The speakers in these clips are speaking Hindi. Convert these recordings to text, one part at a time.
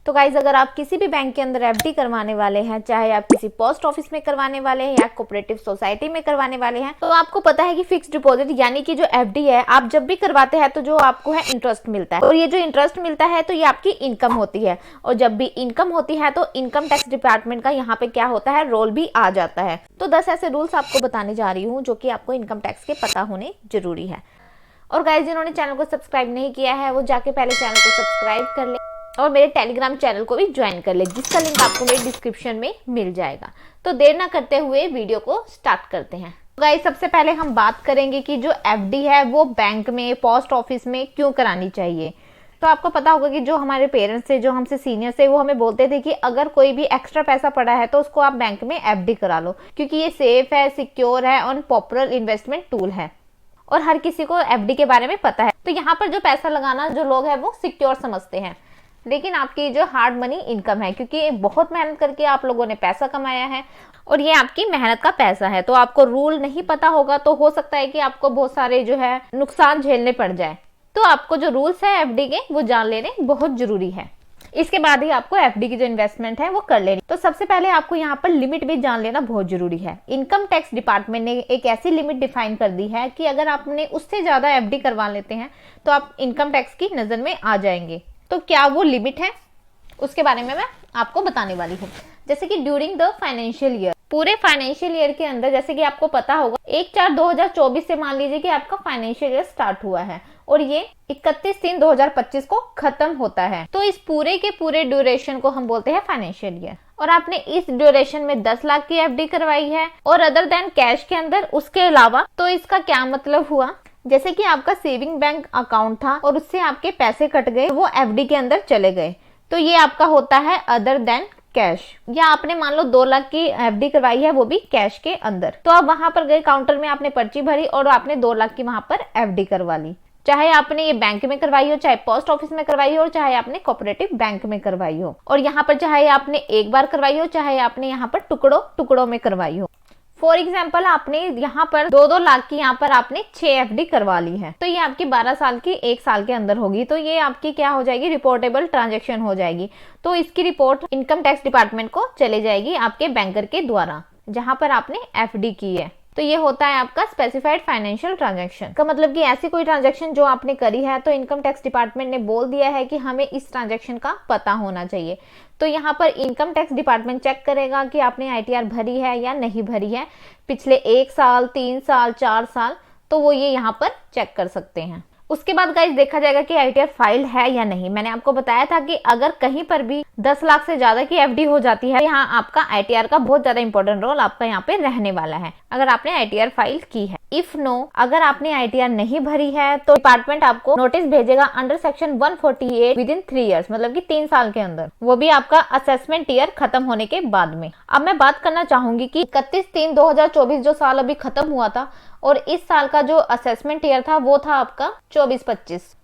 तो गाइज अगर आप किसी भी बैंक के अंदर एफडी करवाने वाले हैं, चाहे आप किसी पोस्ट ऑफिस में करवाने वाले हैं या कोऑपरेटिव सोसाइटी में करवाने वाले हैं, तो आपको पता है कि फिक्स्ड डिपॉजिट यानी कि जो एफडी है आप जब भी करवाते हैं तो जो आपको है इंटरेस्ट मिलता है, और ये जो इंटरेस्ट मिलता है तो ये आपकी इनकम होती है। और जब भी इनकम होती है तो इनकम टैक्स डिपार्टमेंट का यहाँ पे क्या होता है, रोल भी आ जाता है। तो 10 ऐसे रूल्स आपको बताने जा रही हूँ जो कि आपको इनकम टैक्स के पता होने जरूरी है। और गाइज जिन्होंने चैनल को सब्सक्राइब नहीं किया है वो जाके पहले चैनल को सब्सक्राइब कर ले और मेरे टेलीग्राम चैनल को भी ज्वाइन कर ले, जिसका लिंक आपको मेरे डिस्क्रिप्शन में मिल जाएगा। तो देर ना करते हुए वीडियो को स्टार्ट करते हैं। गाइस सबसे पहले हम बात करेंगे कि जो एफडी है वो बैंक में, पोस्ट ऑफिस में क्यों करानी चाहिए। तो आपको पता होगा कि जो हमारे पेरेंट्स थे, जो हमसे सीनियर्स थे, वो हमें बोलते थे कि अगर कोई भी एक्स्ट्रा पैसा पड़ा है तो उसको आप बैंक में एफडी करा लो, क्योंकि ये सेफ है, सिक्योर है और पॉपुलर इन्वेस्टमेंट टूल है और हर किसी को एफडी के बारे में पता है। तो यहाँ पर जो पैसा लगाना जो लोग हैं वो सिक्योर समझते हैं, लेकिन आपकी जो हार्ड मनी इनकम है, क्योंकि बहुत मेहनत करके आप लोगों ने पैसा कमाया है और ये आपकी मेहनत का पैसा है, तो आपको रूल नहीं पता होगा तो हो सकता है कि आपको बहुत सारे जो है नुकसान झेलने पड़ जाए। तो आपको जो रूल्स है एफडी के वो जान लेने बहुत जरूरी है। इसके बाद ही आपको एफडी की जो इन्वेस्टमेंट है वो कर लेनी। तो सबसे पहले आपको यहाँ पर लिमिट भी जान लेना बहुत जरूरी है। इनकम टैक्स डिपार्टमेंट ने एक ऐसी लिमिट डिफाइन कर दी है कि अगर आपने उससे ज्यादा एफडी करवा लेते हैं तो आप इनकम टैक्स की नजर में आ जाएंगे। तो क्या वो लिमिट है, उसके बारे में मैं आपको बताने वाली हूँ। जैसे कि ड्यूरिंग द फाइनेंशियल ईयर, पूरे फाइनेंशियल ईयर के अंदर, जैसे कि आपको पता होगा 1/4/2024 से मान लीजिए कि आपका फाइनेंशियल ईयर स्टार्ट हुआ है और ये 31/3/2025 को खत्म होता है। तो इस पूरे के पूरे ड्यूरेशन को हम बोलते हैं फाइनेंशियल ईयर। और आपने इस ड्यूरेशन में 10 लाख की एफडी करवाई है और अदर देन कैश के अंदर उसके अलावा, तो इसका क्या मतलब हुआ, जैसे कि आपका सेविंग बैंक अकाउंट था और उससे आपके पैसे कट गए, वो एफडी के अंदर चले गए, तो ये आपका होता है अदर देन कैश। या आपने मान लो 2 लाख की एफडी करवाई है वो भी कैश के अंदर, तो आप वहां पर गए, काउंटर में आपने पर्ची भरी और आपने 2 लाख की वहां पर एफडी करवा ली। चाहे आपने ये बैंक में करवाई हो, चाहे पोस्ट ऑफिस में करवाई हो, चाहे आपने कोऑपरेटिव बैंक में करवाई हो, और यहाँ पर चाहे आपने एक बार करवाई हो, चाहे आपने यहाँ पर टुकड़ों टुकड़ों में करवाई हो। फॉर एग्जाम्पल आपने यहाँ पर 2-2 लाख की यहाँ पर आपने 6 एफडी करवा ली है, तो ये आपकी 12 साल की 1 साल के अंदर होगी। तो ये आपकी क्या हो जाएगी, रिपोर्टेबल ट्रांजैक्शन हो जाएगी। तो इसकी रिपोर्ट इनकम टैक्स डिपार्टमेंट को चले जाएगी आपके बैंकर के द्वारा, जहां पर आपने एफडी की है। तो ये होता है आपका स्पेसिफाइड फाइनेंशियल ट्रांजैक्शन का मतलब कि ऐसी कोई ट्रांजैक्शन जो आपने करी है तो इनकम टैक्स डिपार्टमेंट ने बोल दिया है कि हमें इस ट्रांजैक्शन का पता होना चाहिए। तो यहाँ पर इनकम टैक्स डिपार्टमेंट चेक करेगा कि आपने आईटीआर भरी है या नहीं भरी है, पिछले 1 साल, 3 साल, 4 साल, तो वो ये यहाँ पर चेक कर सकते हैं। उसके बाद गाइस देखा जाएगा कि आईटीआर फाइल है या नहीं। मैंने आपको बताया था कि अगर कहीं पर भी 10 लाख से ज्यादा की एफडी हो जाती है, यहाँ आपका आईटीआर का बहुत ज्यादा इंपॉर्टेंट रोल आपका यहाँ पे रहने वाला है, अगर आपने आईटीआर फाइल की है। इफ नो, अगर आपने आईटीआर नहीं भरी है तो डिपार्टमेंट आपको नोटिस भेजेगा under section 148 with in 3 years, मतलब कि 3 साल के अंदर, वो भी आपका असेसमेंट ईयर खत्म होने के बाद में। अब मैं बात करना चाहूंगी कि 31/3/2024 जो साल अभी खत्म हुआ था और इस साल का जो असेसमेंट ईयर था वो था आपका 24-25।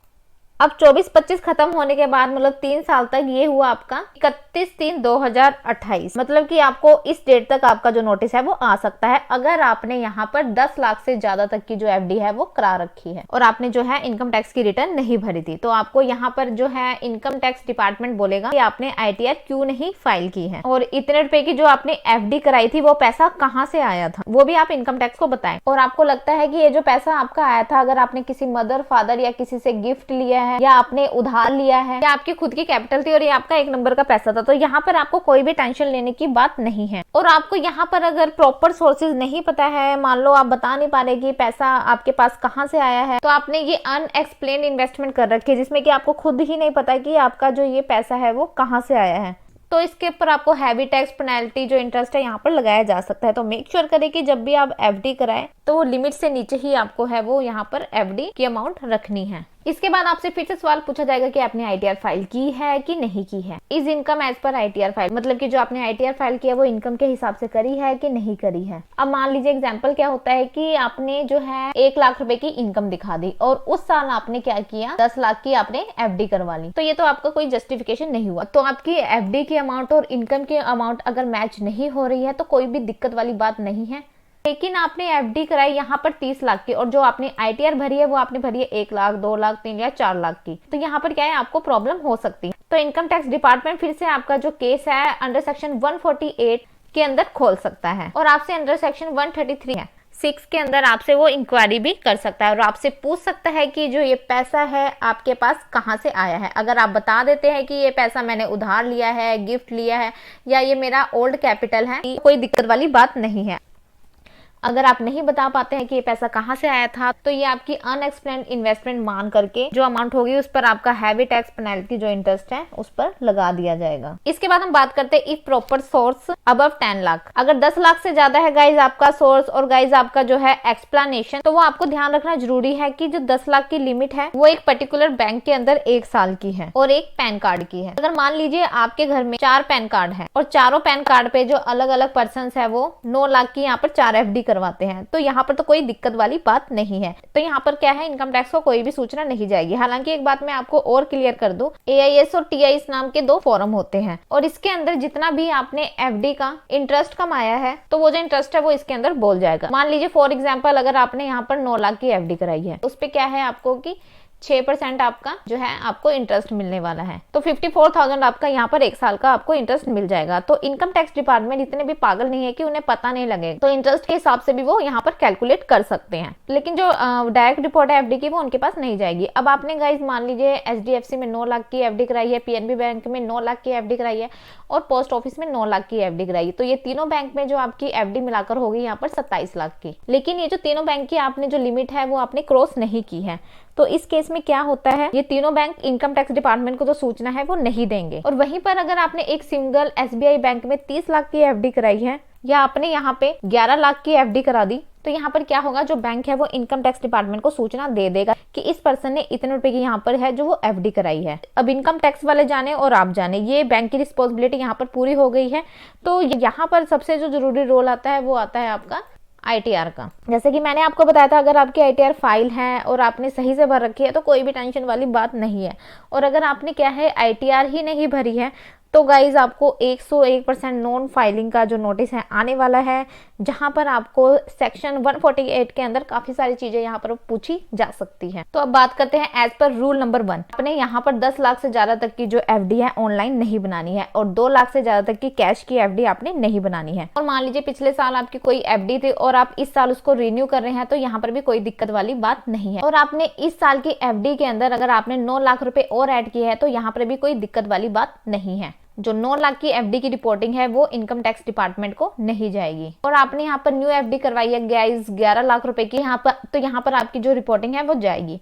अब 24-25 खत्म होने के बाद मतलब 3 साल तक ये हुआ आपका 31/3/2028, मतलब कि आपको इस डेट तक आपका जो नोटिस है वो आ सकता है अगर आपने यहाँ पर 10 लाख से ज्यादा तक की जो एफडी है वो करा रखी है और आपने जो है इनकम टैक्स की रिटर्न नहीं भरी थी। तो आपको यहाँ पर जो है इनकम टैक्स डिपार्टमेंट बोलेगा कि आपने आईटीआर क्यों नहीं फाइल की है और इतने रुपए की जो आपने एफडी कराई थी वो पैसा कहाँ से आया था, वो भी आप इनकम टैक्स को बताएं। और आपको लगता है कि ये जो पैसा आपका आया था, अगर आपने किसी मदर, फादर या किसी से गिफ्ट लिया है या आपने उधार लिया है या आपकी खुद की कैपिटल थी और ये आपका 1 नंबर का पैसा था, तो यहाँ पर आपको कोई भी टेंशन लेने की बात नहीं है। और आपको यहाँ पर अगर प्रॉपर सोर्सेज नहीं पता है, मान लो आप बता नहीं पा रहे कि पैसा आपके पास कहाँ से आया है, तो आपने ये अनएक्सप्लेन्ड इन्वेस्टमेंट कर रखी है जिसमें कि आपको खुद ही नहीं पता कि आपका जो ये पैसा है वो कहाँ से आया है, तो इसके ऊपर आपको हैवी टैक्स पेनल्टी जो इंटरेस्ट है यहाँ पर लगाया जा सकता है। तो मेक श्योर करें कि जब भी आप एफडी कराएं तो लिमिट से नीचे ही आपको है वो यहाँ पर एफडी की अमाउंट रखनी है। इसके बाद आपसे फिर से सवाल पूछा जाएगा कि आपने आईटीआर फाइल की है कि नहीं की है। Is income as per ITR file, मतलब कि जो आपने आईटीआर फाइल किया वो इनकम के हिसाब से करी है कि नहीं करी है। अब मान लीजिए एग्जांपल क्या होता है कि आपने जो है 1 लाख रुपए की इनकम दिखा दी और उस साल आपने क्या किया, 10 लाख की आपने एफडी करवा ली, तो ये तो आपका कोई जस्टिफिकेशन नहीं हुआ। तो आपकी एफडी की अमाउंट और इनकम की अमाउंट अगर मैच नहीं हो रही है तो कोई भी दिक्कत वाली बात नहीं है। लेकिन आपने एफडी कराई यहाँ पर 30 लाख की और जो आपने आईटीआर भरी है वो आपने भरी है 1 लाख, 2 लाख, 3 या 4 लाख की, तो यहाँ पर क्या है आपको प्रॉब्लम हो सकती है। तो इनकम टैक्स डिपार्टमेंट फिर से आपका जो केस है अंडर सेक्शन 148 के अंदर खोल सकता है और आपसे अंडर सेक्शन 133 है 6 के अंदर आपसे वो इंक्वायरी भी कर सकता है और आपसे पूछ सकता है कि जो ये पैसा है आपके पास कहाँ से आया है। अगर आप बता देते हैं कि ये पैसा मैंने उधार लिया है, गिफ्ट लिया है या ये मेरा ओल्ड कैपिटल है, कोई दिक्कत वाली बात नहीं है। अगर आप नहीं बता पाते हैं कि ये पैसा कहाँ से आया था तो ये आपकी अनएक्सप्लेन्ड इन्वेस्टमेंट मान करके जो अमाउंट होगी उस पर आपका हैवी टैक्स पेनल्टी जो इंटरेस्ट है उस पर लगा दिया जाएगा। इसके बाद हम बात करते हैं if proper source above 10 lakh. अगर 10 लाख से ज्यादा है गाइज आपका सोर्स और गाइज आपका जो है एक्सप्लेनेशन, तो वो आपको ध्यान रखना जरूरी है कि जो 10 लाख की लिमिट है वो एक पर्टिकुलर बैंक के अंदर 1 साल की है और एक पैन कार्ड की है। अगर मान लीजिए आपके घर में 4 पैन कार्ड है और चारों पैन कार्ड पे जो अलग अलग पर्सन है वो 9 लाख की यहाँ पर 4 एफडी करवाते हैं, तो यहाँ पर तो कोई दिक्कत वाली बात नहीं है। तो यहाँ पर क्या है, इनकम टैक्स को कोई भी सूचना नहीं जाएगी। हालांकि एक बात मैं आपको और क्लियर कर दूं, AIS और TIS नाम के 2 फॉर्म होते हैं और इसके अंदर जितना भी आपने एफडी का इंटरेस्ट कमाया है तो वो जो इंटरेस्ट है वो इसके अंदर बोल जाएगा। मान लीजिए फॉर एग्जाम्पल अगर आपने यहाँ पर 9 लाख की एफडी कराई है, उस पे क्या है आपको कि 6% आपका जो है आपको इंटरेस्ट मिलने वाला है, तो 54,000 आपका यहाँ पर 1 साल का आपको इंटरेस्ट मिल जाएगा। तो इनकम टैक्स डिपार्टमेंट इतने भी पागल नहीं है कि उन्हें पता नहीं लगे, तो इंटरेस्ट के हिसाब से भी वो यहाँ पर कैलकुलेट कर सकते हैं। लेकिन जो डायरेक्ट रिपोर्ट है एफडी की वो उनके पास नहीं जाएगी। अब आपने गाइज मान लीजिए HDFC में 9 लाख की एफडी कराई है, PNB बैंक में 9 लाख की एफडी कराई है और पोस्ट ऑफिस में 9 लाख की एफडी कराई है, तो ये तीनों बैंक में जो आपकी एफडी मिलाकर होगी यहाँ पर 27 लाख की। लेकिन ये जो तीनों बैंक की आपने जो लिमिट है वो आपने क्रॉस नहीं की है, तो इस केस में क्या होता है, ये तीनों बैंक इनकम टैक्स डिपार्टमेंट को जो सूचना है वो नहीं देंगे। और वहीं पर अगर आपने एक सिंगल SBI बैंक में 30 लाख की एफडी कराई है या आपने यहाँ पे 11 लाख की एफडी करा दी, तो यहाँ पर क्या होगा, जो बैंक है वो इनकम टैक्स डिपार्टमेंट को सूचना दे देगा कि इस पर्सन ने इतने रुपए की यहाँ पर है जो वो एफडी कराई है। अब इनकम टैक्स वाले जाने और आप जाने, ये बैंक की रिस्पॉन्सिबिलिटी यहाँ पर पूरी हो गई है। तो यहाँ पर सबसे जो जरूरी रोल आता है वो आता है आपका ITR का। जैसे कि मैंने आपको बताया था, अगर आपकी ITR फाइल है और आपने सही से भर रखी है तो कोई भी टेंशन वाली बात नहीं है। और अगर आपने क्या है ITR ही नहीं भरी है तो गाइज आपको 101% नॉन फाइलिंग का जो नोटिस है आने वाला है, जहां पर आपको सेक्शन 148 के अंदर काफी सारी चीजें यहाँ पर पूछी जा सकती हैं। तो अब बात करते हैं एज पर रूल नंबर 1। आपने यहाँ पर 10 लाख से ज्यादा तक की जो एफडी है ऑनलाइन नहीं बनानी है और 2 लाख से ज्यादा तक की कैश की एफडी आपने नहीं बनानी है। और मान लीजिए पिछले साल आपकी कोई एफडी थी और आप इस साल उसको रिन्यू कर रहे हैं, तो यहाँ पर भी कोई दिक्कत वाली बात नहीं है। और आपने इस साल की एफडी के अंदर अगर आपने 9 लाख रुपए और ऐड किए हैं तो यहाँ पर भी कोई दिक्कत वाली बात नहीं है। जो 9 लाख की एफडी की रिपोर्टिंग है वो इनकम टैक्स डिपार्टमेंट को नहीं जाएगी। और आपने यहाँ पर न्यू एफडी करवाई है गाइस 11 लाख रुपए की यहाँ पर, तो यहाँ पर आपकी जो रिपोर्टिंग है वो जाएगी।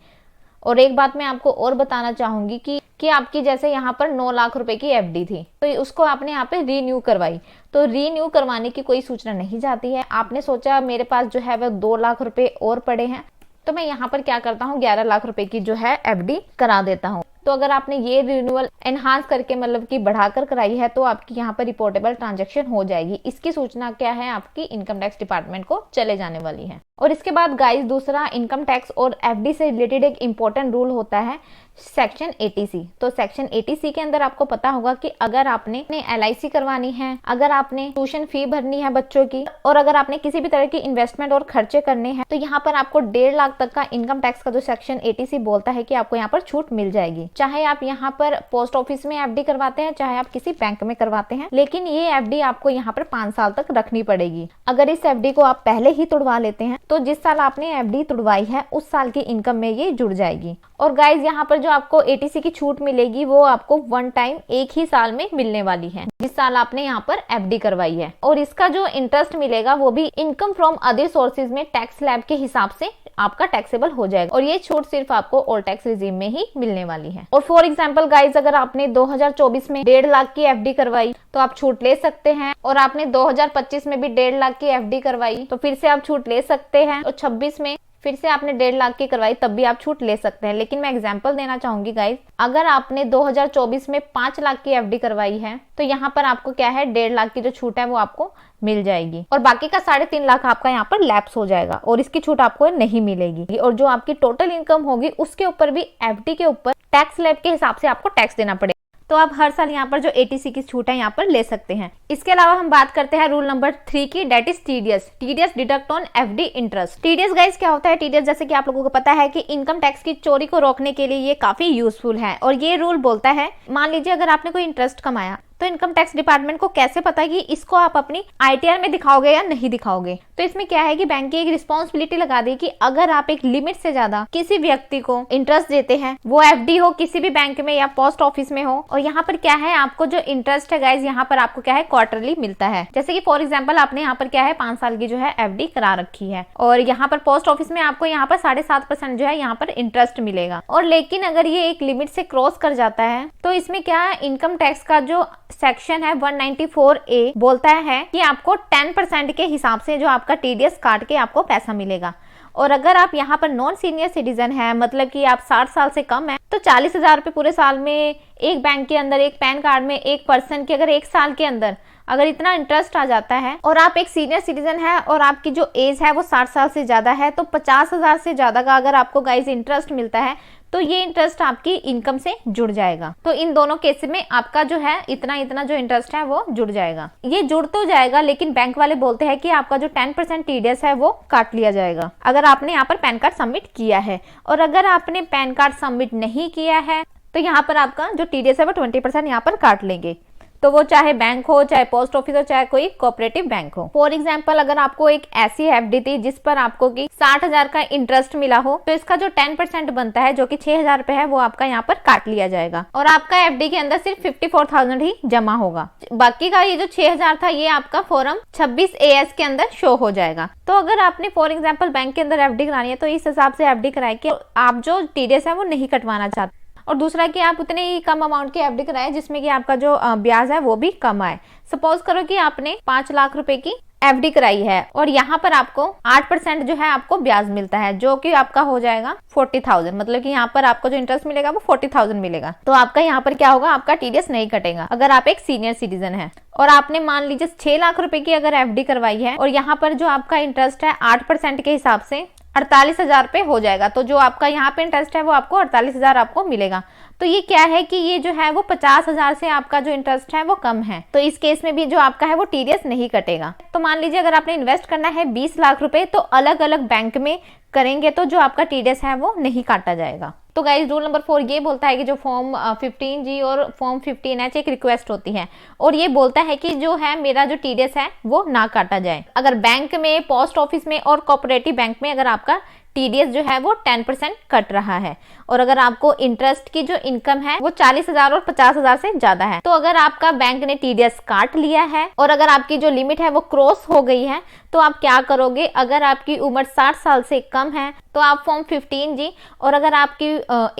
और एक बात मैं आपको और बताना चाहूंगी कि आपकी जैसे यहाँ पर 9 लाख रुपए की एफडी थी तो उसको आपने यहाँ पे रीन्यू करवाई, तो रीन्यू करवाने की कोई सूचना नहीं जाती है। आपने सोचा मेरे पास जो है वो 2 लाख रुपए और पड़े हैं, तो मैं यहाँ पर क्या करता हूँ 11 लाख रुपए की जो है एफडी करा देता हूँ। तो अगर आपने ये रिन्यूअल एनहांस करके मतलब कि बढ़ाकर कराई है तो आपकी यहाँ पर रिपोर्टेबल ट्रांजैक्शन हो जाएगी। इसकी सूचना क्या है आपकी इनकम टैक्स डिपार्टमेंट को चले जाने वाली है। और इसके बाद गाइस दूसरा इनकम टैक्स और एफडी से रिलेटेड एक इम्पोर्टेंट रूल होता है सेक्शन 80C। तो सेक्शन 80C के अंदर आपको पता होगा कि अगर आपने LIC करवानी है, अगर आपने ट्यूशन फी भरनी है बच्चों की, और अगर आपने किसी भी तरह की इन्वेस्टमेंट और खर्चे करने हैं, तो यहाँ पर आपको 1.5 लाख तक का इनकम टैक्स का जो सेक्शन 80C बोलता है कि आपको यहाँ पर छूट मिल जाएगी। चाहे आप यहाँ पर पोस्ट ऑफिस में एफडी करवाते हैं, चाहे आप किसी बैंक में करवाते हैं, लेकिन ये एफडी आपको यहाँ पर 5 साल तक रखनी पड़ेगी। अगर इस एफडी को आप पहले ही तुड़वा लेते हैं तो जिस साल आपने एफडी तुड़वाई है उस साल की इनकम में ये जुड़ जाएगी। और गाइज यहाँ पर जो आपको 80C की छूट मिलेगी वो आपको 1 टाइम एक ही साल में मिलने वाली है, जिस साल आपने यहाँ पर एफडी करवाई है। और इसका जो इंटरेस्ट मिलेगा वो भी इनकम फ्रॉम अदर सोर्सेज में टैक्स स्लैब के हिसाब से आपका टैक्सेबल हो जाएगा। और ये छूट सिर्फ आपको ऑल टैक्स रिजीम में ही मिलने वाली है। और फॉर एग्जांपल गाइज अगर आपने 2024 में 1.5 लाख की एफडी करवाई तो आप छूट ले सकते हैं, और आपने 2025 में भी 1.5 लाख की एफडी करवाई तो फिर से आप छूट ले सकते हैं, और 26 में फिर से आपने 1.5 लाख की करवाई तब भी आप छूट ले सकते हैं। लेकिन मैं एग्जांपल देना चाहूंगी गाइज, अगर आपने 2024 में 5 लाख की एफडी करवाई है तो यहाँ पर आपको क्या है 1.5 लाख की जो छूट है वो आपको मिल जाएगी, और बाकी का 3.5 लाख आपका यहाँ पर लैप्स हो जाएगा और इसकी छूट आपको नहीं मिलेगी। और जो आपकी टोटल इनकम होगी उसके ऊपर भी एफडी के ऊपर टैक्स स्लैब के हिसाब से आपको टैक्स देना पड़ेगा। तो आप हर साल यहाँ पर जो ATC की छूट है यहाँ पर ले सकते हैं। इसके अलावा हम बात करते हैं रूल नंबर 3 की, date is TDS deduct on FD interest. TDS guys क्या होता है? टीडीएस जैसे कि आप लोगों को पता है कि इनकम टैक्स की चोरी को रोकने के लिए ये काफी यूजफुल है। और ये रूल बोलता है, मान लीजिए अगर आपने कोई इंटरेस्ट कमाया तो इनकम टैक्स डिपार्टमेंट को कैसे पता है कि इसको आप अपनी ITR में दिखाओगे या नहीं दिखाओगे। तो इसमें क्या है कि बैंक की एक रिस्पॉन्सिबिलिटी लगा दी कि अगर आप एक लिमिट से ज्यादा किसी व्यक्ति को इंटरेस्ट देते हैं, वो FD हो किसी भी बैंक में या पोस्ट ऑफिस में हो, और यहाँ पर क्या है आपको जो इंटरेस्ट है गाइज यहाँ पर आपको क्या है क्वार्टरली मिलता है। जैसे कि फॉर एग्जाम्पल आपने यहाँ पर क्या है 5 साल की जो है FD करा रखी है और यहाँ पर पोस्ट ऑफिस में आपको यहाँ पर 7.5% जो है यहाँ पर इंटरेस्ट मिलेगा। और लेकिन अगर ये एक लिमिट से क्रॉस कर जाता है तो इसमें क्या इनकम टैक्स का जो सेक्शन है 194A बोलता है कि आपको 10% के हिसाब से जो आपका TDS काट के आपको पैसा मिलेगा। और अगर आप यहाँ पर नॉन सीनियर सिटीजन है, मतलब कि आप 60 साल से कम है, तो 40,000 रुपये पूरे साल में एक बैंक के अंदर एक पैन कार्ड में एक पर्सन के अगर एक साल के अंदर अगर इतना इंटरेस्ट आ जाता है और आप एक सीनियर सिटीजन है और आपकी जो एज है वो 60 साल से ज्यादा है, तो 50,000 से ज्यादा का अगर आपको गाइस इंटरेस्ट मिलता है तो ये इंटरेस्ट आपकी इनकम से जुड़ जाएगा। तो इन दोनों केस में आपका जो है इतना जो इंटरेस्ट है वो जुड़ जाएगा। ये जुड़ तो जाएगा लेकिन बैंक वाले बोलते हैं कि आपका जो 10% TDS है वो काट लिया जाएगा अगर आपने यहाँ पर पैन कार्ड सबमिट किया है। और अगर आपने पैन कार्ड सबमिट नहीं किया है तो यहाँ पर आपका जो TDS है वो 20% यहाँ पर काट लेंगे। तो वो चाहे बैंक हो, चाहे पोस्ट ऑफिस हो, चाहे कोई कोऑपरेटिव बैंक हो। फॉर एग्जांपल अगर आपको एक ऐसी FD थी जिस पर आपको की 60,000 का इंटरेस्ट मिला हो, तो इसका जो 10% बनता है जो कि 6,000 रुपए है वो आपका यहाँ पर काट लिया जाएगा और आपका FD के अंदर सिर्फ 54,000 ही जमा होगा। बाकी का ये जो 6,000 था ये आपका फॉर्म 26AS के अंदर शो हो जाएगा। तो अगर आपने फॉर एग्जाम्पल बैंक के अंदर FD करानी है तो इस हिसाब से FD कराए कि आप जो TDS है वो नहीं कटवाना चाहते, और दूसरा कि आप उतने ही कम अमाउंट की FD कराए जिसमें कि आपका जो ब्याज है वो भी कम आए। सपोज करो कि आपने 5 लाख रुपए की FD कराई है और यहाँ पर आपको 8% जो है आपको ब्याज मिलता है जो कि आपका हो जाएगा 40,000, मतलब कि यहाँ पर आपको जो इंटरेस्ट मिलेगा वो 40,000 मिलेगा। तो आपका यहाँ पर क्या होगा, आपका TDS नहीं कटेगा अगर आप एक सीनियर सिटीजन है। और आपने मान लीजिए 6 लाख रुपए की अगर FD करवाई है और यहाँ पर जो आपका इंटरेस्ट है 8% के हिसाब से 48,000 रुपए हो जाएगा। तो जो आपका यहाँ पे इंटरेस्ट है वो आपको 48,000 आपको मिलेगा। तो ये क्या है कि ये जो है वो 50,000 से आपका जो इंटरेस्ट है वो कम है, तो इस केस में भी जो आपका है वो TDS नहीं कटेगा। तो मान लीजिए अगर आपने इन्वेस्ट करना है 20 लाख रुपए तो अलग अलग बैंक में करेंगे तो जो आपका TDS है वो नहीं काटा जाएगा। तो गाइज रूल नंबर 4 ये बोलता है कि जो फॉर्म 15G और फॉर्म 15H एक रिक्वेस्ट होती है और ये बोलता है कि जो है मेरा जो TDS है वो ना काटा जाए। अगर बैंक में, पोस्ट ऑफिस में और कोऑपरेटिव बैंक में अगर आपका TDS जो है वो 10% कट रहा है और अगर आपको इंटरेस्ट की जो इनकम है वो 40,000 और 50,000 से ज्यादा है, तो अगर आपका बैंक ने TDS काट लिया है और अगर आपकी जो लिमिट है वो क्रॉस हो गई है तो आप क्या करोगे। अगर आपकी उम्र 60 साल से कम है तो आप फॉर्म 15G, और अगर आपकी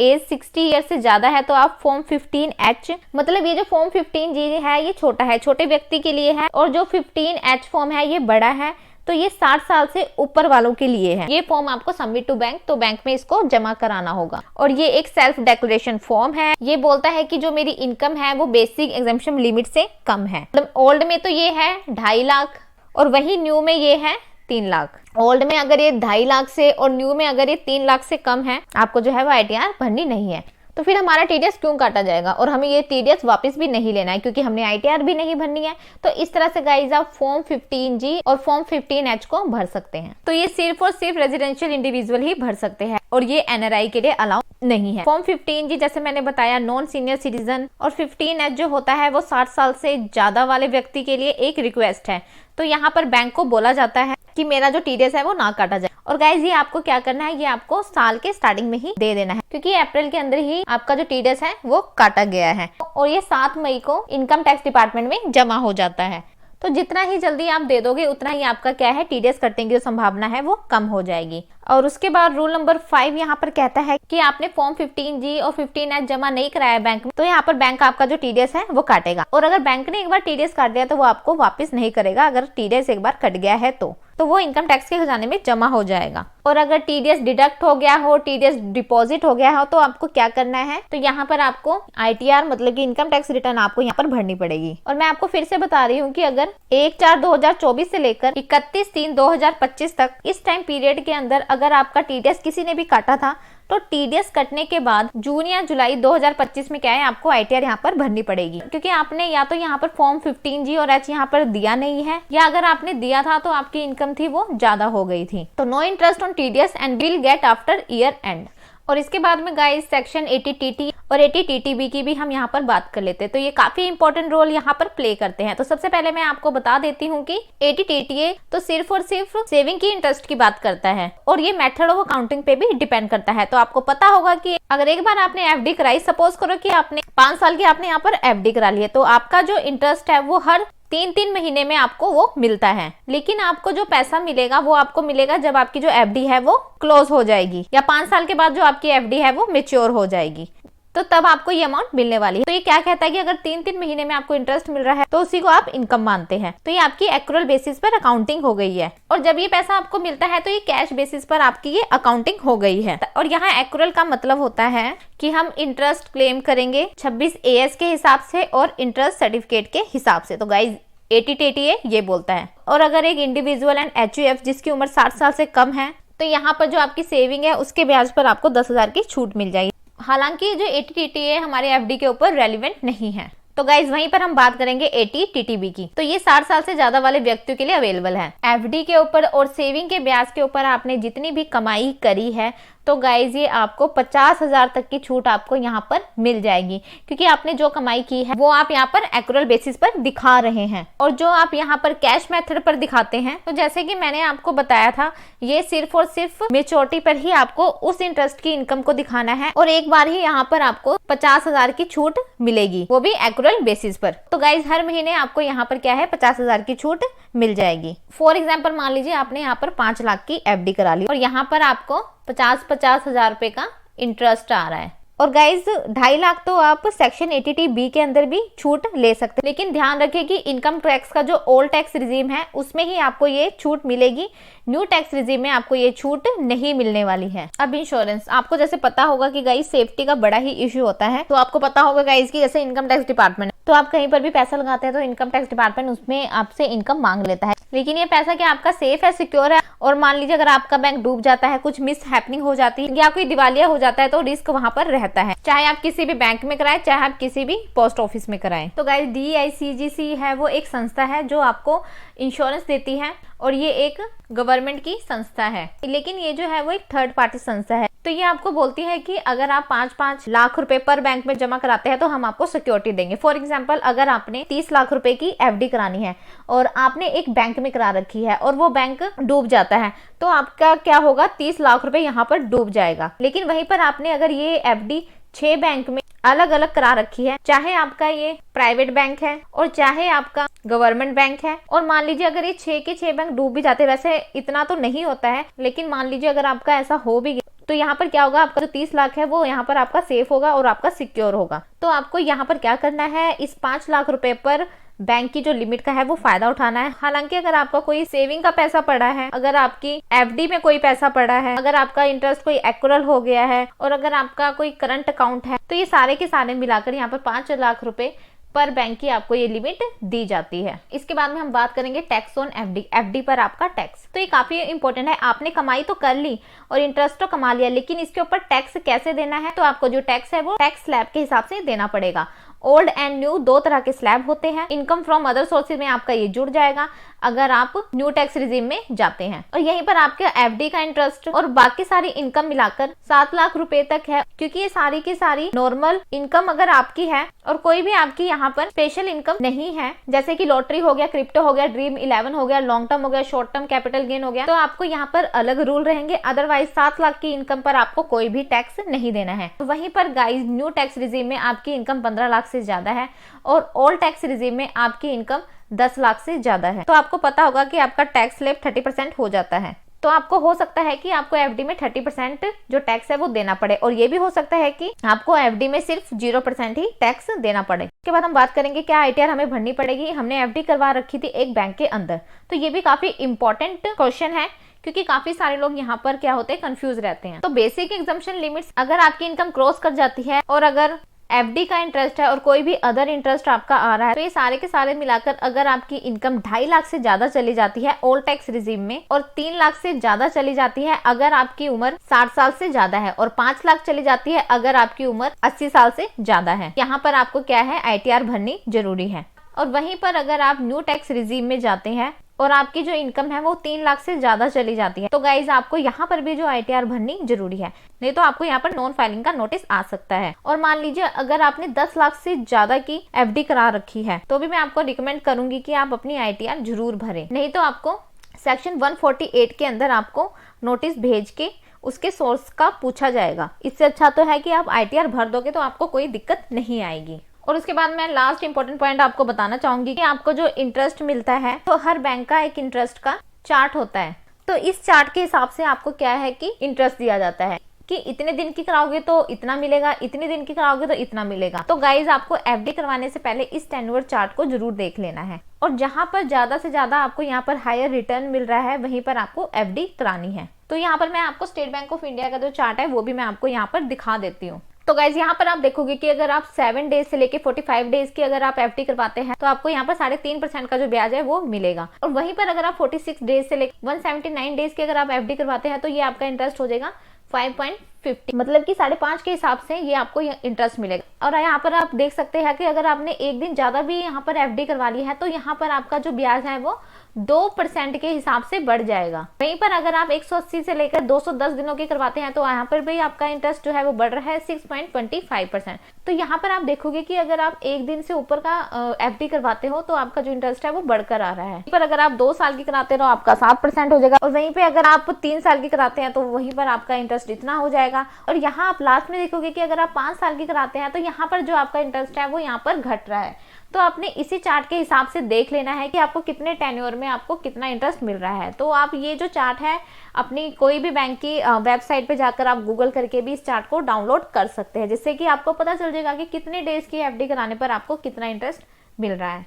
एज 60 ईयर से ज्यादा है तो आप फॉर्म 15H, मतलब ये जो फॉर्म 15G है ये छोटा है, छोटे व्यक्ति के लिए है, और जो 15H फॉर्म है ये बड़ा है, तो ये 60 साल से ऊपर वालों के लिए है। ये फॉर्म आपको सबमिट टू बैंक, तो बैंक में इसको जमा कराना होगा। और ये एक सेल्फ डिक्लेरेशन फॉर्म है। ये बोलता है कि जो मेरी इनकम है वो बेसिक एग्जेम्पशन लिमिट से कम है। मतलब ओल्ड में तो ये है 2.5 लाख और वही न्यू में ये है 3 लाख। ओल्ड में अगर ये 2.5 लाख से और न्यू में अगर ये 3 लाख से कम है, आपको जो है वो ITR भरनी नहीं है। तो फिर हमारा TDS क्यों काटा जाएगा और हमें ये TDS वापस भी नहीं लेना है क्योंकि हमने ITR भी नहीं भरनी है। तो इस तरह से गाइज आप फॉर्म 15G और फॉर्म 15H को भर सकते हैं। तो ये सिर्फ और सिर्फ रेजिडेंशियल इंडिविजुअल ही भर सकते हैं और ये NRI के लिए अलाउ नहीं है। फॉर्म 15G जैसे मैंने बताया नॉन सीनियर सिटीजन, और 15H जो होता है वो 60 साल से ज्यादा वाले व्यक्ति के लिए एक रिक्वेस्ट है। तो यहाँ पर बैंक को बोला जाता है कि मेरा जो TDS है वो ना काटा जाए। और गाइज ये आपको क्या करना है, ये आपको साल के स्टार्टिंग में ही दे देना है क्योंकि अप्रैल के अंदर ही आपका जो TDS है वो काटा गया है और ये 7 मई को इनकम टैक्स डिपार्टमेंट में जमा हो जाता है। तो जितना ही जल्दी आप दे दोगे उतना ही आपका क्या है TDS कटने की जो संभावना है वो कम हो जाएगी। और उसके बाद रूल नंबर 5 यहाँ पर कहता है कि आपने फॉर्म 15G और 15H जमा नहीं कराया बैंक में, तो यहाँ पर बैंक आपका जो TDS है वो काटेगा। और अगर बैंक ने एक बार TDS काट दिया तो वो आपको वापस नहीं करेगा। अगर TDS एक बार कट गया है तो वो इनकम टैक्स के खजाने में जमा हो जाएगा। और अगर TDS डिडक्ट हो गया हो, TDS डिपॉजिट हो गया हो, तो आपको क्या करना है, तो यहाँ पर आपको ITR मतलब कि इनकम टैक्स रिटर्न आपको यहाँ पर भरनी पड़ेगी। और मैं आपको फिर से बता रही हूँ कि अगर 1/4/2024 से लेकर 31/3/2025 तक इस टाइम पीरियड के अंदर अगर आपका TDS किसी ने भी काटा था तो टीडीएस कटने के बाद जून या जुलाई 2025 में क्या है, आपको आईटीआर यहाँ पर भरनी पड़ेगी, क्योंकि आपने या तो यहाँ पर फॉर्म 15G और H यहाँ पर दिया नहीं है, या अगर आपने दिया था तो आपकी इनकम थी वो ज्यादा हो गई थी। तो no interest on TDS and will get after year end. और इसके बाद में गाइस सेक्शन 80TT और 80TTB की भी हम यहाँ पर बात कर लेते हैं। तो ये काफी इंपॉर्टेंट रोल यहाँ पर प्ले करते हैं। तो सबसे पहले मैं आपको बता देती हूँ कि 80TTA तो सिर्फ और सिर्फ सेविंग की इंटरेस्ट की बात करता है, और ये मेथड ऑफ अकाउंटिंग पे भी डिपेंड करता है। तो आपको पता होगा कि अगर एक बार आपने एफडी कराई, सपोज करो कि आपने 5 साल की आपने यहाँ पर एफडी करा ली है, तो आपका जो इंटरेस्ट है वो हर 3 महीने में आपको वो मिलता है। लेकिन आपको जो पैसा मिलेगा वो आपको मिलेगा जब आपकी जो एफडी है वो क्लोज हो जाएगी, या 5 साल के बाद जो आपकी एफडी है वो मेच्योर हो जाएगी, तो तब आपको ये अमाउंट मिलने वाली है। तो ये क्या कहता है कि अगर 3 महीने में आपको इंटरेस्ट मिल रहा है तो उसी को आप इनकम मानते हैं। तो ये आपकी एक्रूअल बेसिस पर अकाउंटिंग हो गई है, और जब ये पैसा आपको मिलता है तो ये कैश बेसिस पर आपकी ये अकाउंटिंग हो गई है। और यहाँ एक्रूअल का मतलब होता है कि हम इंटरेस्ट क्लेम करेंगे 26 AS के हिसाब से और इंटरेस्ट सर्टिफिकेट के हिसाब से। तो गाइज 80TTA ये बोलता है। और अगर एक इंडिविजुअल एंड HUF जिसकी उम्र 60 साल से कम है, तो यहाँ पर जो आपकी सेविंग है उसके ब्याज पर आपको 10,000 की छूट मिल जाएगी। हालांकि जो 80TTA हमारे एफडी के ऊपर रेलिवेंट नहीं है। तो गाइज वहीं पर हम बात करेंगे 80TTB की। तो ये 60 साल से ज्यादा वाले व्यक्तियों के लिए अवेलेबल है। एफडी के ऊपर और सेविंग के ब्याज के ऊपर आपने जितनी भी कमाई करी है, तो गाइज ये आपको 50,000 तक की छूट आपको यहाँ पर मिल जाएगी, क्योंकि आपने जो कमाई की है वो आप यहाँ पर एक्रूअल बेसिस पर दिखा रहे हैं। और जो आप यहाँ पर कैश मेथड पर दिखाते हैं, तो जैसे कि मैंने आपको बताया था, ये सिर्फ और सिर्फ मेच्योरिटी पर ही आपको उस इंटरेस्ट की इनकम को दिखाना है, और एक बार ही यहाँ पर आपको 50,000 की छूट मिलेगी, वो भी एक्रूअल बेसिस पर। तो गाइज हर महीने आपको यहाँ पर क्या है, 50,000 की छूट मिल जाएगी। फॉर एग्जाम्पल मान लीजिए आपने यहाँ पर 5 लाख की एफडी करा ली, और यहाँ पर आपको 50,000 रुपए का इंटरेस्ट आ रहा है। और गाइज 2.5 लाख तो आप सेक्शन 80TB के अंदर भी छूट ले सकते हैं, लेकिन ध्यान रखिए कि इनकम टैक्स का जो ओल्ड टैक्स रिजीम है उसमें ही आपको ये छूट मिलेगी, न्यू टैक्स रिजीम में आपको ये छूट नहीं मिलने वाली है। अब इंश्योरेंस, आपको जैसे पता होगा कि गाइज सेफ्टी का बड़ा ही इश्यू होता है। तो आपको पता होगा गाइज कि जैसे इनकम टैक्स डिपार्टमेंट, तो आप कहीं पर भी पैसा लगाते हैं तो इनकम टैक्स डिपार्टमेंट उसमें आपसे इनकम मांग लेता है। लेकिन ये पैसा क्या आपका सेफ है, सिक्योर है? और मान लीजिए अगर आपका बैंक डूब जाता है, कुछ मिस हैपनिंग हो जाती है, या कोई दिवालिया हो जाता है, तो रिस्क वहां पर रहता है, चाहे आप किसी भी बैंक में कराएं, चाहे आप किसी भी पोस्ट ऑफिस में कराएं। तो गाइस DICGC है वो एक संस्था है जो आपको इंश्योरेंस देती है, और ये एक गवर्नमेंट की संस्था है, लेकिन ये जो है वो एक थर्ड पार्टी संस्था है। तो ये आपको बोलती है कि अगर आप 5-5 लाख रुपए पर बैंक में जमा कराते हैं तो हम आपको सिक्योरिटी देंगे। फॉर एग्जांपल अगर आपने 30 लाख रुपए की एफडी करानी है और आपने एक बैंक में करा रखी है और वो बैंक डूब जाता है, तो आपका क्या होगा, 30 लाख रुपए यहाँ पर डूब जाएगा। लेकिन वहीं पर आपने अगर ये एफडी 6 बैंक में अलग अलग करा रखी है, चाहे आपका ये प्राइवेट बैंक है और चाहे आपका गवर्नमेंट बैंक है, और मान लीजिए अगर ये 6 के 6 बैंक डूब भी जाते हैं, वैसे इतना तो नहीं होता है, लेकिन मान लीजिए अगर आपका ऐसा हो भी गया, तो यहाँ पर क्या होगा, आपका जो 30 लाख है वो यहाँ पर आपका सेफ होगा और आपका सिक्योर होगा। तो आपको यहाँ पर क्या करना है, इस 5 लाख रुपए पर बैंक की जो लिमिट का है वो फायदा उठाना है। हालांकि अगर आपका कोई सेविंग का पैसा पड़ा है, अगर आपकी एफडी में कोई पैसा पड़ा है, अगर आपका इंटरेस्ट कोई एक्रूअल हो गया है, और अगर आपका कोई करंट अकाउंट है, तो ये सारे के सारे मिलाकर यहाँ पर 5 लाख रुपए पर बैंक की आपको ये लिमिट दी जाती है। इसके बाद में हम बात करेंगे टैक्स ऑन एफडी, एफडी पर आपका टैक्स। तो ये काफी इंपॉर्टेंट है। आपने कमाई तो कर ली और इंटरेस्ट तो कमा लिया, लेकिन इसके ऊपर टैक्स कैसे देना है, तो आपको जो टैक्स है वो टैक्स स्लैब के हिसाब से देना पड़ेगा। ओल्ड एंड न्यू 2 तरह के स्लैब होते हैं। इनकम फ्रॉम अदर सोर्सेज में आपका ये जुड़ जाएगा अगर आप न्यू टैक्स रिजीम में जाते हैं, और यहीं पर आपके एफडी का इंटरेस्ट और बाकी सारी इनकम मिलाकर 7 लाख रुपए तक है, क्योंकि ये सारी की सारी नॉर्मल इनकम अगर आपकी है और कोई भी आपकी यहाँ पर स्पेशल इनकम नहीं है, जैसे कि लॉटरी हो गया, क्रिप्टो हो गया, ड्रीम 11 हो गया, लॉन्ग टर्म हो गया, शॉर्ट टर्म कैपिटल गेन हो गया, तो आपको यहाँ पर अलग रूल रहेंगे। अदरवाइज 7 लाख की इनकम पर आपको कोई भी टैक्स नहीं देना है। वहीं पर गाइज न्यू टैक्स रिजीम में आपकी इनकम 15 लाख से ज्यादा है, और ओल्ड टैक्स रिजीम में आपकी इनकम 10 लाख से ज्यादा है। तो आपको पता होगा कि आपका टैक्स स्लैब 30% हो जाता है। तो आपको हो सकता है कि आपको एफडी में 30% जो टैक्स है वो देना पड़े, और ये भी हो सकता है कि आपको एफडी में सिर्फ 0% ही टैक्स देना पड़े। इसके बाद हम बात करेंगे क्या आईटीआर हमें भरनी पड़ेगी। हमने एफडी करवा रखी थी एक बैंक के अंदर, तो ये भी काफी इंपॉर्टेंट क्वेश्चन है, क्योंकि काफी सारे लोग यहाँ पर क्या होते हैं, कंफ्यूज रहते हैं। तो बेसिक एग्जम्पशन लिमिट्स, अगर आपकी इनकम क्रॉस कर जाती है और अगर एफडी का इंटरेस्ट है और कोई भी अदर इंटरेस्ट आपका आ रहा है, तो ये सारे के सारे मिलाकर अगर आपकी इनकम 2.5 लाख से ज्यादा चली जाती है ओल्ड टैक्स रिजीम में, और 3 लाख से ज्यादा चली जाती है अगर आपकी उम्र 60 साल से ज्यादा है, और 5 लाख चली जाती है अगर आपकी उम्र 80 साल से ज्यादा है, यहाँ पर आपको क्या है ITR भरनी जरूरी है। और वहीं पर अगर आप न्यू टैक्स रिजीम में जाते हैं और आपकी जो इनकम है वो 3 लाख से ज्यादा चली जाती है, तो गाइज आपको यहाँ पर भी जो ITR भरनी जरूरी है, नहीं तो आपको यहाँ पर नॉन फाइलिंग का नोटिस आ सकता है। और मान लीजिए अगर आपने 10 लाख से ज्यादा की FD करा रखी है, तो भी मैं आपको रिकमेंड करूंगी कि आप अपनी ITR जरूर भरें, नहीं तो आपको सेक्शन 148 के अंदर आपको नोटिस भेज के उसके सोर्स का पूछा जाएगा। इससे अच्छा तो है कि आप ITR भर दोगे तो आपको कोई दिक्कत नहीं आएगी। और उसके बाद मैं लास्ट इंपॉर्टेंट पॉइंट आपको बताना चाहूंगी कि आपको जो इंटरेस्ट मिलता है, तो हर बैंक का एक इंटरेस्ट का चार्ट होता है, तो इस चार्ट के हिसाब से आपको क्या है कि इंटरेस्ट दिया जाता है कि इतने दिन की कराओगे तो इतना मिलेगा, इतने दिन की कराओगे तो इतना मिलेगा। तो गाइज आपको FD करवाने से पहले इस टेन्योर चार्ट को जरूर देख लेना है, और जहां पर ज्यादा से ज्यादा आपको यहाँ पर हायर रिटर्न मिल रहा है वहीं पर आपको FD करानी है। तो यहाँ पर मैं आपको स्टेट बैंक ऑफ इंडिया का जो चार्ट है वो भी मैं आपको यहाँ पर दिखा देती हूँ। तो गाइज यहाँ पर आप देखोगे कि अगर आप 7 डेज से लेके 45 डेज की अगर आप FD करवाते हैं तो आपको यहाँ पर 3.5% का जो ब्याज है वो मिलेगा। और वहीं पर अगर आप 46 डेज से लेकर 179 डेज की अगर आप FD करवाते हैं तो ये आपका इंटरेस्ट हो जाएगा 5.50, मतलब कि 5.5 के हिसाब से ये आपको इंटरेस्ट मिलेगा। और यहाँ पर आप देख सकते हैं कि अगर आपने एक दिन ज्यादा भी यहाँ पर FD करवा ली है तो यहाँ पर आपका जो ब्याज है वो 2% के हिसाब से बढ़ जाएगा। वहीं पर अगर आप 180 से लेकर 210 दिनों की करवाते हैं तो यहाँ पर भी आपका इंटरेस्ट जो है वो बढ़ रहा है 6.25%। तो यहाँ पर आप देखोगे कि अगर आप एक दिन से ऊपर का FD करवाते हो तो आपका जो इंटरेस्ट है वो बढ़कर आ रहा है। पर अगर आप 2 साल की कराते हो आपका 7% हो जाएगा, और वहीं पे अगर आप 3 साल की कराते हैं तो वहीं पर आपका इंटरेस्ट इतना हो जाएगा। और यहाँ आप लास्ट में देखोगे कि अगर आप 5 साल की कराते हैं तो यहाँ पर जो आपका इंटरेस्ट है वो यहाँ पर घट रहा है। तो आपने इसी चार्ट के हिसाब से देख लेना है कि आपको कितने टेन्योर में आपको कितना इंटरेस्ट मिल रहा है। तो आप ये जो चार्ट है अपनी कोई भी बैंक की वेबसाइट पे जाकर आप गूगल करके भी इस चार्ट को डाउनलोड कर सकते हैं, जिससे कि आपको पता चल जाएगा कि कितने डेज की FD कराने पर आपको कितना इंटरेस्ट मिल रहा है।